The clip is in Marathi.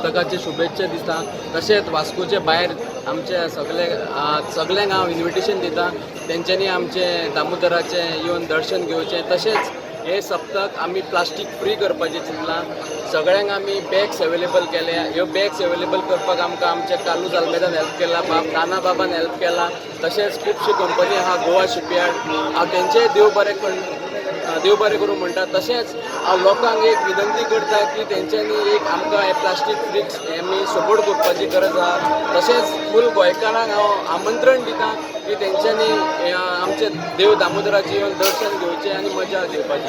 सप्तकाचे शुभेच्छा दिता। तशेंच वास्कोचे भायर आमचे सगळ्यांक हांव इन्विटेशन दिता, तेंच्यांनी आमचे दामोदराचे येवन दर्शन घेवचें। तशेंच हे सप्तक आमी प्लास्टीक फ्री करपाचें चिंतलां। सगळ्यांक आमी बॅग्स अवेलेबल केल्या। ह्यो बॅग्स अवेलेबल करपाक आमकां आमचे कालू जालमेदान हेल्प केला, नाना बाबान हेल्प केला। तशेंच खुबशी कंपनी आहा, गोवा शिपयार्ड, हांव तेंचेय देव बरें करूं म्हणटा। तशेंच हांव लोकांक एक विनंती करता की तेंच्यांनी एक आमकां हे प्लास्टीक फ्री आमी सपोर्ट करपाची गरज आहा। तशेंच फूल गोंयकारांक हांव आमंत्रण दिता की तेंच्यांनी आमचे देव दामोदराचे येवन दर्शन घेवचें आनी मजा घेवपाची।